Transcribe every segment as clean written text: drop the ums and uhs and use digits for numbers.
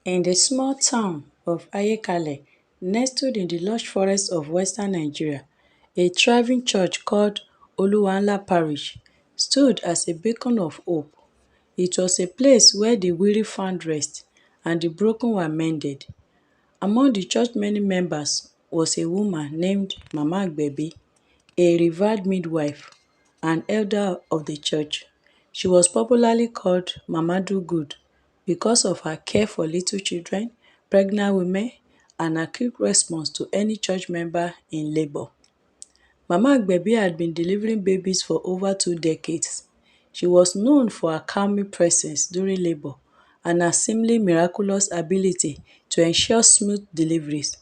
In the small town of Ayekale, nestled in the lush forests of western Nigeria, a thriving church called Oluwanla Parish stood as a beacon of hope. It was a place where the weary found rest and the broken were mended. Among the church many members was a woman named Mama Agbebi, a revered midwife and elder of the church. She was popularly called Mama Do Good because of her care for little children, pregnant women, and her quick response to any church member in labor. Mama Agbebi had been delivering babies for over 2 decades. She was known for her calming presence during labor and her seemingly miraculous ability to ensure smooth deliveries.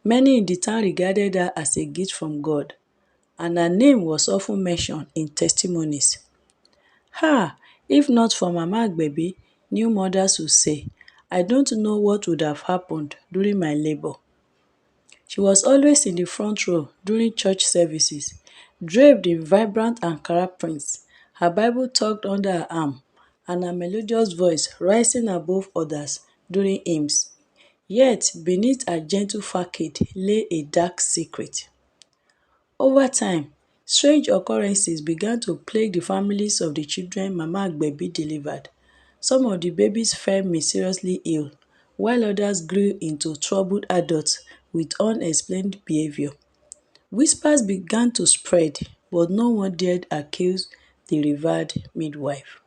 Many in the town regarded her as a gift from God, and her name was often mentioned in testimonies. If not for Mama Agbebi, new mothers would say, I don't know what would have happened during my labor. She was always in the front row during church services, draped in vibrant Ankara prints, her Bible tucked under her arm, and her melodious voice rising above others during hymns. Yet, beneath her gentle facade lay a dark secret. Over time, strange occurrences began to plague the families of the children Mama Agbebi delivered. Some of the babies fell mysteriously ill, while others grew into troubled adults with unexplained behavior. Whispers began to spread, but no one dared accuse the revered midwife.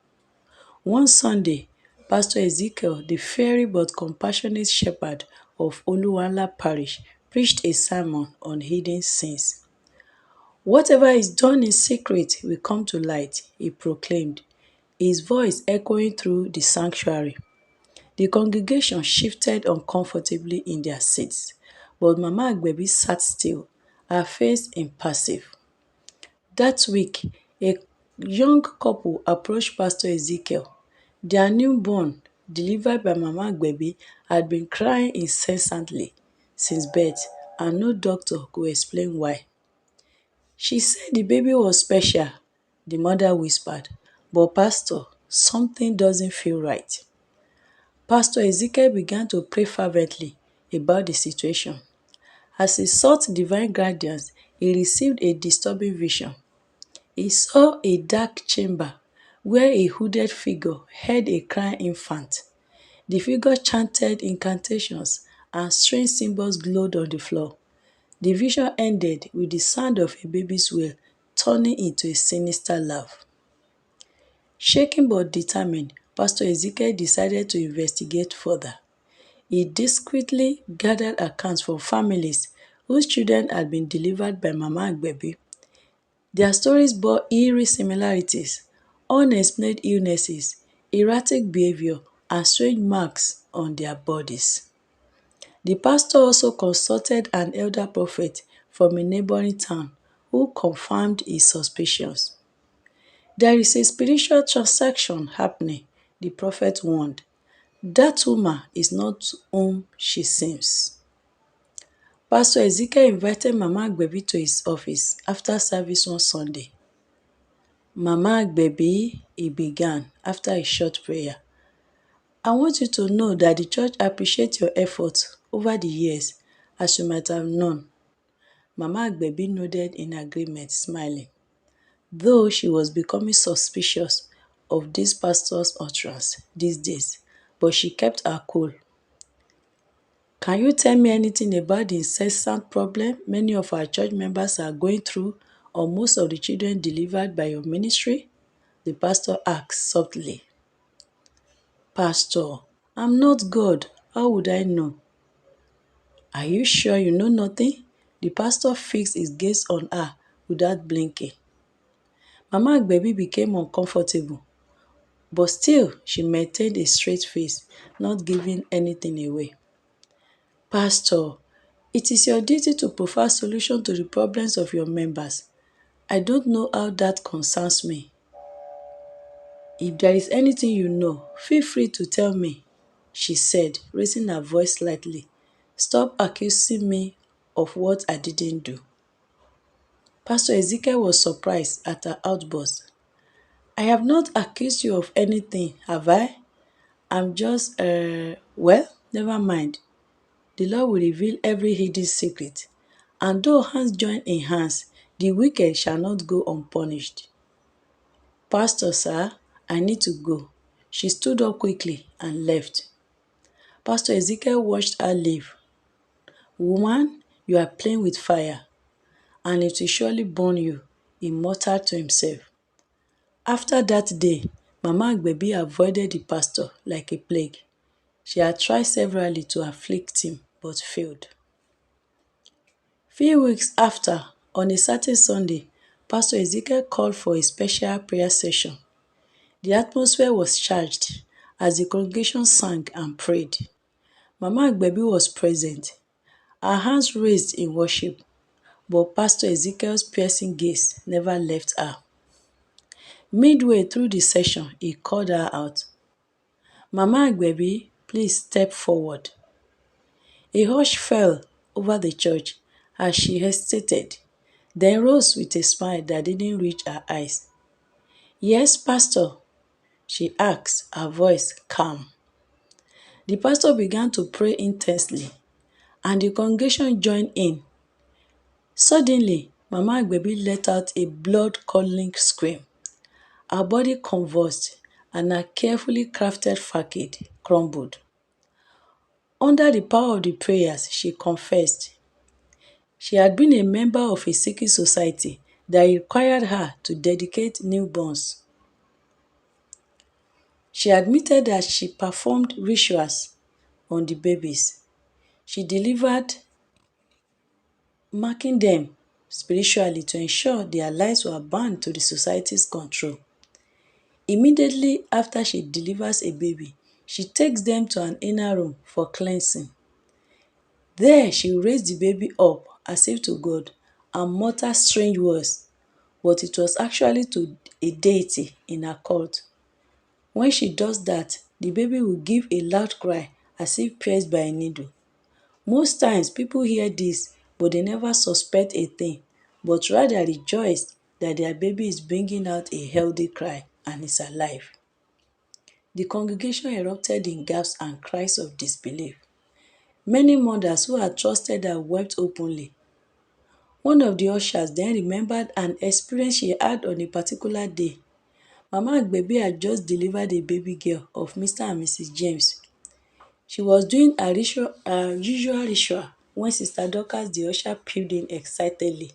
One Sunday, Pastor Ezekiel, the fiery but compassionate shepherd of Oluwanla Parish, preached a sermon on hidden sins. Whatever is done in secret will come to light, he proclaimed, his voice echoing through the sanctuary. The congregation shifted uncomfortably in their seats, but Mama Agbebi sat still, her face impassive. That week, a young couple approached Pastor Ezekiel. Their newborn, delivered by Mama Agbebi, had been crying incessantly since birth, and no doctor could explain why. She said the baby was special, the mother whispered, but Pastor, something doesn't feel right. Pastor Ezekiel began to pray fervently about the situation. As he sought divine guidance, he received a disturbing vision. He saw a dark chamber where a hooded figure held a crying infant. The figure chanted incantations and strange symbols glowed on the floor. The vision ended with the sound of a baby's wail turning into a sinister laugh. Shaken but determined, Pastor Ezekiel decided to investigate further. He discreetly gathered accounts from families whose children had been delivered by Mama Agbebi. Their stories bore eerie similarities: unexplained illnesses, erratic behavior, and strange marks on their bodies. The pastor also consulted an elder prophet from a neighboring town who confirmed his suspicions. There is a spiritual transaction happening, the prophet warned. That woman is not whom she seems. Pastor Ezekiel invited Mama Agbebi to his office after service one Sunday. Mama Agbebi, he began after a short prayer. I want you to know that the church appreciates your efforts over the years, as you might have known. Mama Agbebi nodded in agreement, smiling, though she was becoming suspicious of this pastor's utterance these days, but she kept her cool. Can you tell me anything about the incessant problem many of our church members are going through, or most of the children delivered by your ministry? The pastor asked softly. Pastor, I'm not God. How would I know? Are you sure you know nothing? The pastor fixed his gaze on her without blinking. Mama Agbebi became uncomfortable, but still she maintained a straight face, not giving anything away. Pastor, it is your duty to provide solution to the problems of your members. I don't know how that concerns me. If there is anything you know, feel free to tell me, she said, raising her voice slightly. Stop accusing me of what I didn't do. Pastor Ezekiel was surprised at her outburst. I have not accused you of anything, have I? I'm just, well, never mind. The Lord will reveal every hidden secret. And though hands join in hands, the wicked shall not go unpunished. Pastor, sir, I need to go. She stood up quickly and left. Pastor Ezekiel watched her leave. Woman, you are playing with fire, and it will surely burn you, he muttered to himself. After that day, Mama Agbebi avoided the pastor like a plague. She had tried severally to afflict him, but failed. Few weeks after, on a certain Sunday, Pastor Ezekiel called for a special prayer session. The atmosphere was charged as the congregation sang and prayed. Mama Agbebi was present, her hands raised in worship, but Pastor Ezekiel's piercing gaze never left her. Midway through the session, he called her out. Mama Agbebi, please step forward. A hush fell over the church as she hesitated, then rose with a smile that didn't reach her eyes. Yes, Pastor, she asked, her voice calm. The pastor began to pray intensely, and the congregation joined in. Suddenly, Mama Agbebi let out a blood-curdling scream. Her body convulsed, and her carefully crafted facade crumbled. Under the power of the prayers, she confessed. She had been a member of a secret society that required her to dedicate newborns. She admitted that she performed rituals on the babies. She delivered, marking them spiritually to ensure their lives were bound to the society's control. Immediately after she delivers a baby, she takes them to an inner room for cleansing. There she raised the baby up as if to God and muttered strange words, but it was actually to a deity in her cult. When she does that, the baby will give a loud cry as if pierced by a needle. Most times people hear this, but they never suspect a thing, but rather rejoice that their baby is bringing out a healthy cry and is alive. The congregation erupted in gasps and cries of disbelief. Many mothers who had trusted her wept openly. One of the ushers then remembered an experience she had on a particular day. Mama Agbebi had just delivered a baby girl of Mr. and Mrs. James. She was doing her usual ritual when Sister Dorcas the usher peeped in excitedly,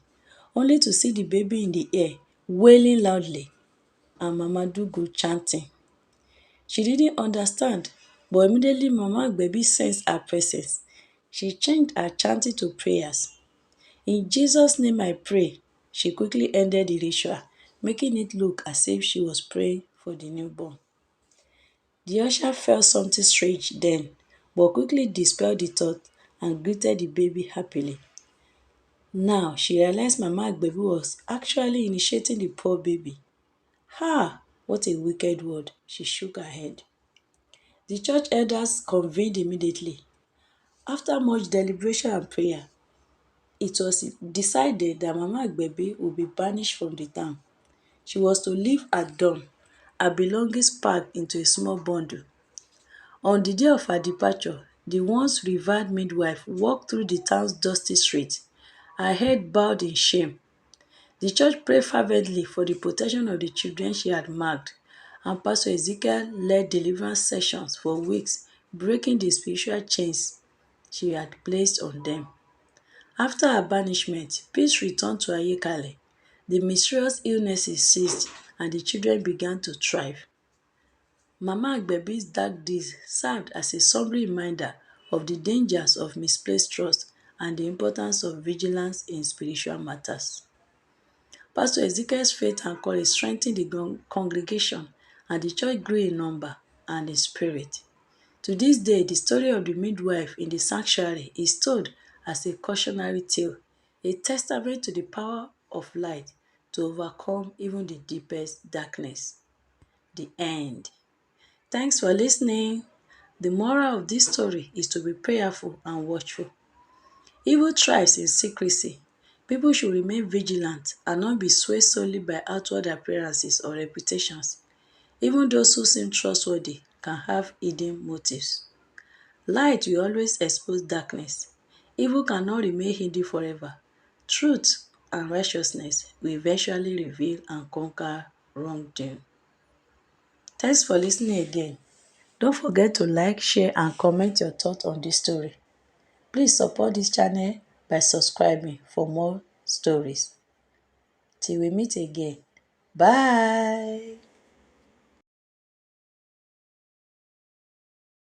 only to see the baby in the air, wailing loudly, and Mama Dugu chanting. She didn't understand, but immediately Mama Agbebi sensed her presence. She changed her chanting to prayers. In Jesus' name I pray. She quickly ended the ritual, making it look as if she was praying for the newborn. The usher felt something strange then, but quickly dispelled the thought and greeted the baby happily. Now she realized Mama Agbebi was actually initiating the poor baby. Ha! What a wicked word! She shook her head. The church elders convened immediately. After much deliberation and prayer, it was decided that Mama Agbebi would be banished from the town. She was to leave at dawn, her belongings packed into a small bundle. On the day of her departure, the once revered midwife walked through the town's dusty streets, her head bowed in shame. The church prayed fervently for the protection of the children she had marked, and Pastor Ezekiel led deliverance sessions for weeks, breaking the spiritual chains she had placed on them. After her banishment, peace returned to Ayekale. The mysterious illnesses ceased, and the children began to thrive. Mama Agbebi's dark deeds served as a sobering reminder of the dangers of misplaced trust and the importance of vigilance in spiritual matters. Pastor Ezekiel's faith and courage strengthened the congregation, and the church grew in number and in spirit. To this day, the story of the midwife in the sanctuary is told as a cautionary tale, a testament to the power of light to overcome even the deepest darkness. The end. Thanks for listening. The moral of this story is to be prayerful and watchful. Evil thrives in secrecy. People should remain vigilant and not be swayed solely by outward appearances or reputations. Even those who seem trustworthy can have hidden motives. Light will always expose darkness. Evil cannot remain hidden forever. Truth and righteousness will eventually reveal and conquer wrongdoing. Thanks for listening again. Don't forget to like, share, and comment your thoughts on this story. Please support this channel by subscribing for more stories. Till we meet again. Bye.